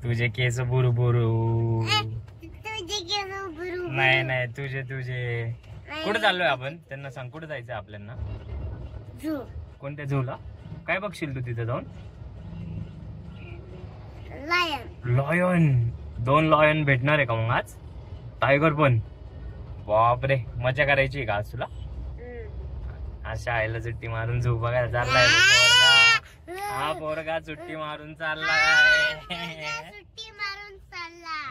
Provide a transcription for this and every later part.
तुझे केस बुरू बुरू. नाही नाही तुझे तुझे. कुठे चाललोय आपण? त्यांना सांग कुठे जायचं आपल्याला. कोणत्या झूला? काय बघशील तू तिथे जाऊन? लॉयन. 2 लॉयन भेटणार आहे का मग आज? टायगर पण? बापरे, मजा करायची का आज तुला? अशा आईला सुट्टी मारून झू बघायला चाललाय हा पोरगा. सुट्टी मारून चाललाय.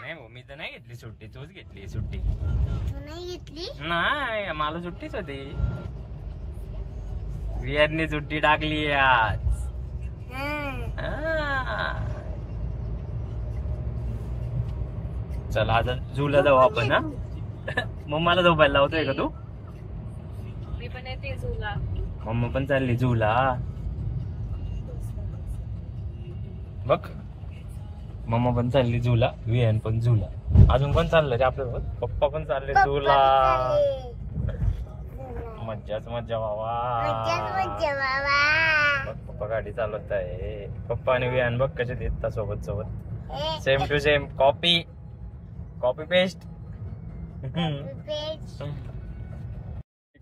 नाही भाऊ, मी तर नाही घेतली सुट्टी, तूच घेतली सुट्टी. नाही, मला सुट्टीच होती. विहारने सुट्टी टाकली आज. चला आता झूला जाऊ आपण. हा मम्माला झोपायला लावतोय का तू? मी पण येते झूला. मम्मा पण चालली झूला. बघ, मम्मा पण चालली झूला, विहान पण झूला. अजून कोण चाललं रे आपल्यासोबत? पप्पा पण चालले झूला. मज्जाच मज्जा बाबा. बघ पप्पा गाडी चालवत आहे. पप्पा आणि विहान बघ कसे देतात सोबत सोबत. Same to same. Copy paste.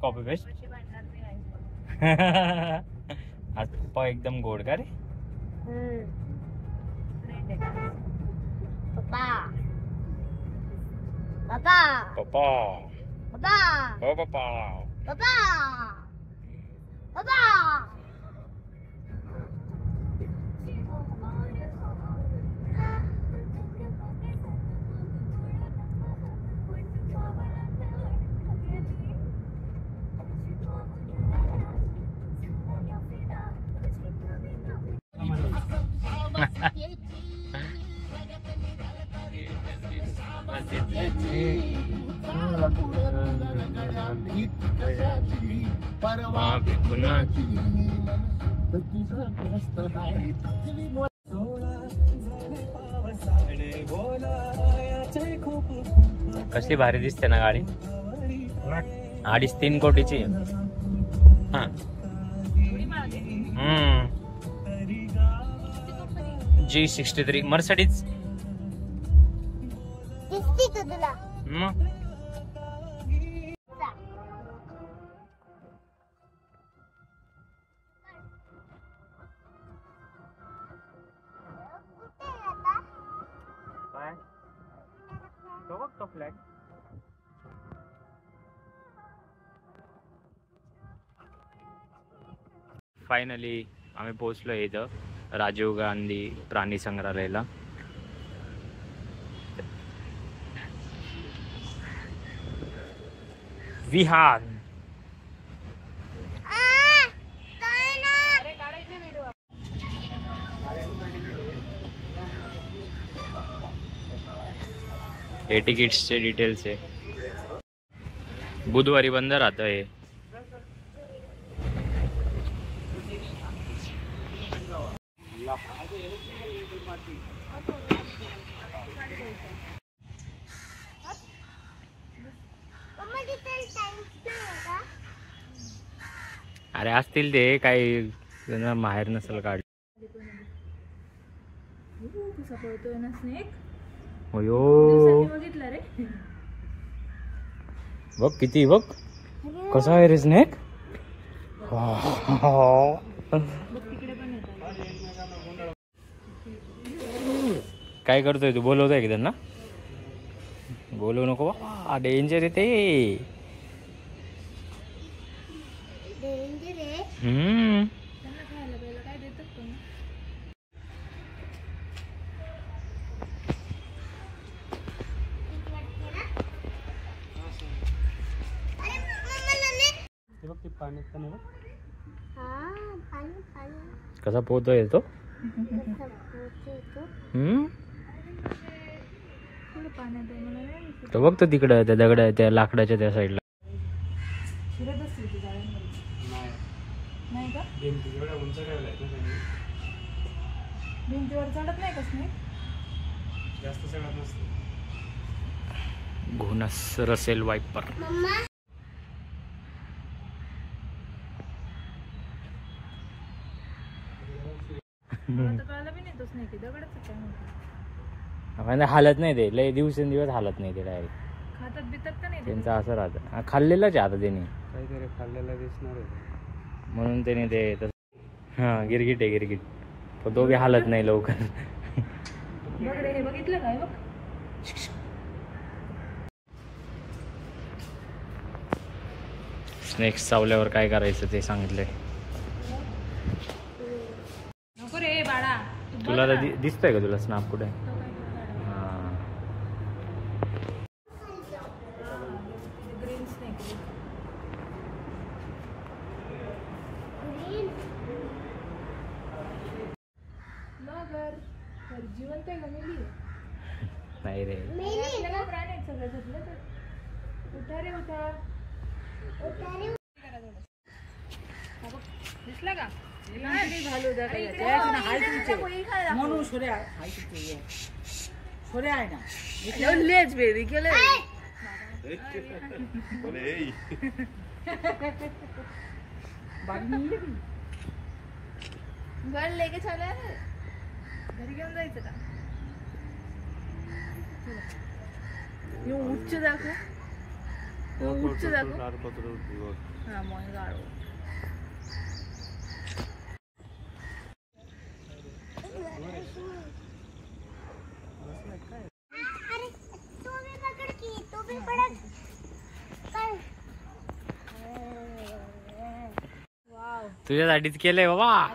Copy paste. आज पप्पा एकदम गोड का रे? पप्पा पप्पा पप्पा हो पप्पा. पप्पा पप्पा. कसली भारी दिसते ना गाडी. 2.5-3 कोटीची. G63 Mercedes. फ्लॅट. फायनली आम्ही पोहोचलो इथं राजीव गांधी प्राणी संग्रहालयाला. विहान. हे तिकीट्सचे डिटेल्स आहे. बुधवारी बंद राहतं हे. अरे असतील ते काही माहेर नसेल काढ. बघ किती. बघ कसा आहे रे स्नेक. काय करतोय तू? बोलवतोय की त्यांना? बोलवू नको बा, डेंजर आहे ते. कसा पोहतोय तो? तो बघ तो तिकडं त्या दगड त्या लाकडाच्या त्या साईडला. घोनस रसेल वाइपर. म्हणजे हालत नाही ते लय दिवसेंदिवस हालत नाही ते डायरेक्ट खातात बितात का नाही त्यांचं असं राहतं. खाल्लेलंच आहे आता त्यांनी काहीतरी खाल्लेलं दिसणार आहे म्हणून त्याने ते हा गिरगिट आहे गिरगिट. तो बी हालत नाही लवकर. बघ रे हे बघितलं काय बघ स्नेक्स चावल्यावर काय करायचं ते सांगितलंय. नको रे बाळा तुला तर दिसतोय का तुला स्नॅप कुठे? हा ग्रीन स्नेक मगर तर जिवंत आहे का मेली नाही रे आपल्याला प्राणी आहेत सगळं झोपलं तर उठा रे उठा दिसला का म्हणून सोऱ्या आहे तिथे सोऱ्या आहे ना लेच बेबी केलं घर लेके चला घरी घेऊन जायचं का उच्च दाखव उच्च दाखव हा मग गाडो तुझ्यासाठीच केलंय बाबा.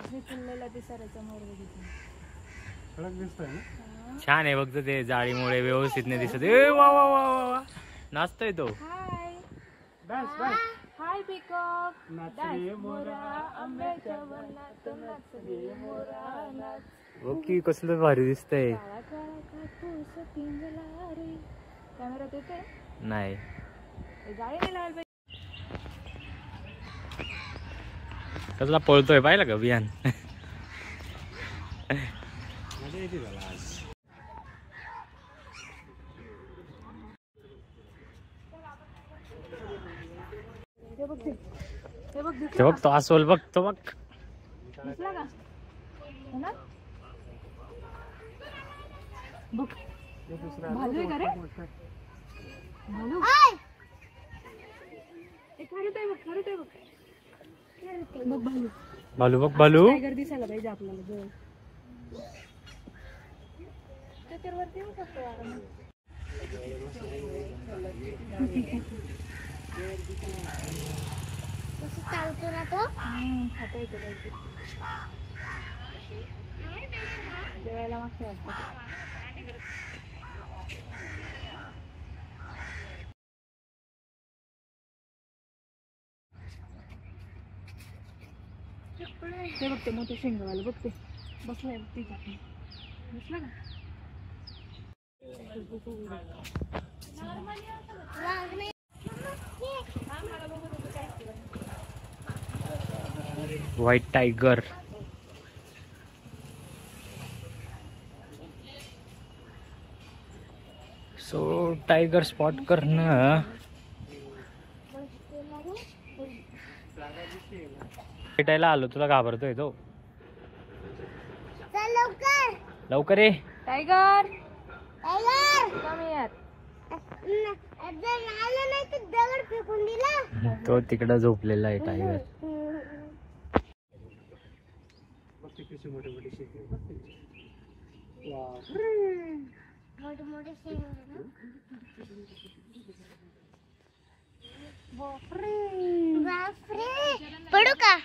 कडक दिसतोय ना. छान आहे फक्त ते जाळीमुळे व्यवस्थित नाही दिसत. ए वा वा वा वा वा नाचतोय तो. बस बस हाय पिकॉक नाचरे मोरा आंब्याच्या वनात नाचरे मोरा नाच ओके कसलं भारी दिसतंय. काळा काळा कापूस पिंजला रे कॅमेरा येते नाही गाडी नाही लावायला कसला पळतोय पाहिलं का बियान. मजा येते त्याला आज. ते बघ तो अस्वल बघ तो बघ. दिसला का हो ना बघ भालू आहे का रे भालू खारुट आहे बघ खारुट आहे बघ बघ भालू भालू बघ भालू. टायगर दिसायला पाहिजे आपल्याला जवळ त्याच्यावरती येऊ शकतो आरामात. कसं चालतो ना तो खाता येतो काहीतरी जेवायला मागच्या वाटतं ते बघते मोठे शेंगवाले बघते बसलाय तिच्या दिसला का white tiger. So tiger spot करणं भेटायला आलो. तुला घाबरतोय तो. लवकर ये टायगर कमी यार तो तिकडं झोपलेला आहे टायगर. कशी मोठी मोठी शेती. पडू का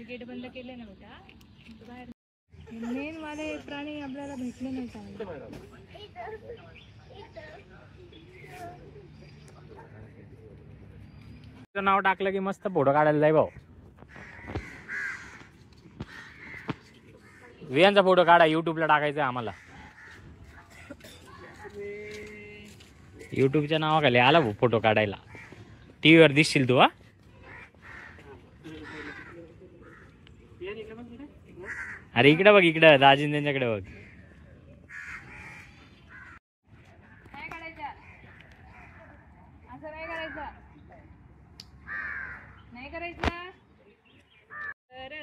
गेट बंद केले ना बेटा बाहेर. मेन वाले प्राणी आपल्याला भेटले नाही चांगले. नाव टाकलं की मस्त फोटो काढायला जाय भाऊ. वियांचा फोटो काढा युट्यूबला टाकायचा आम्हाला. युट्यूबच्या नावाखाली आला भाऊ फोटो काढायला. टीव्हीवर दिसशील तू. हा अरे इकडे बघ, इकडे दाजीन त्यांच्याकडे बघ. नाही काढायचा, असं नाही करायचं, नाही करायचं. कर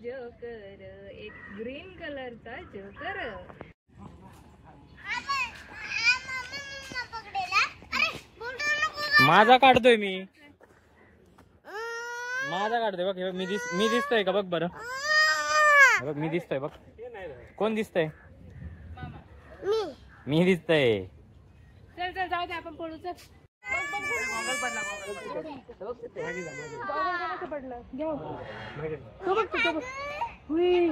जोकर, एक ग्रीन कलरचा जोकर. माझा काढतोय मी, माझा काढतोय बघ. हे बघ, मी दिसतोय का बघ बरं. हे बघ मी दिसतोय बघ. कोण दिसतंय? मी दिसतंय. चल चल जाऊ दे, आपण पळू. चल पडलं घेऊ. तो बघ, तो बघ. हुई.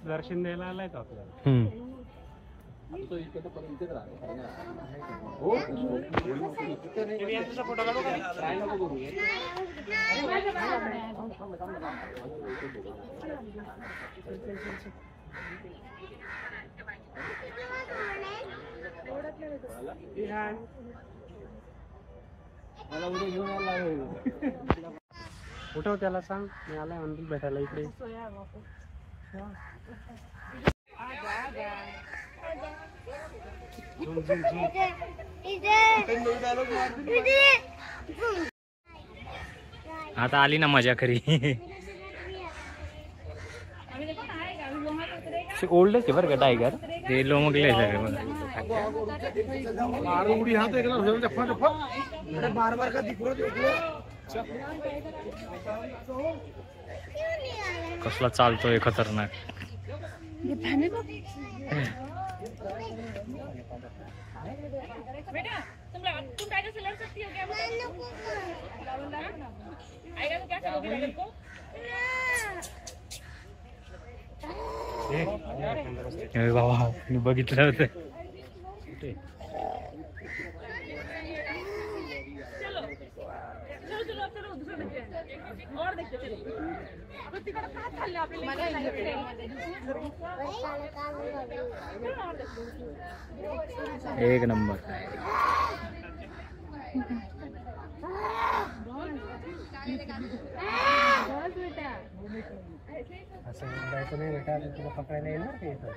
दर्शन द्यायला आलाय तो आपल्याला. फोटो काढू मला उद्या घेऊन यायला. उठव त्याला, सांग मी आलाय म्हणून भेटायला इकडे. आता आली ना मजा खरी. ओल्डच आहे बरं का टायगर. ते लोमकले सगळे कसला चालतोय खतरनाक. बेटा तुम टाइगर से लड़ सकती हो क्या? आएगा तो क्या करोगी टाइगर को? बाबा मी बघितलं होतं. चलो चलो चलो चलो दूसरा देखते हैं और देखते चलो. आपण तिकडे काय चालले आपल्याला? एक नंबर. असं जायचं नाही बेटा, तुला पकडायला येणार का इथं?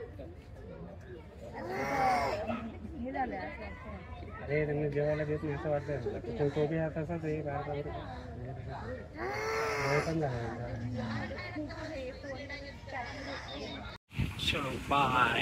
अरे त्यांना जेवायला देत नाही असं वाटतंय मला. पण तो बी आता तसाच आहे. पण झालं. चलो बाय.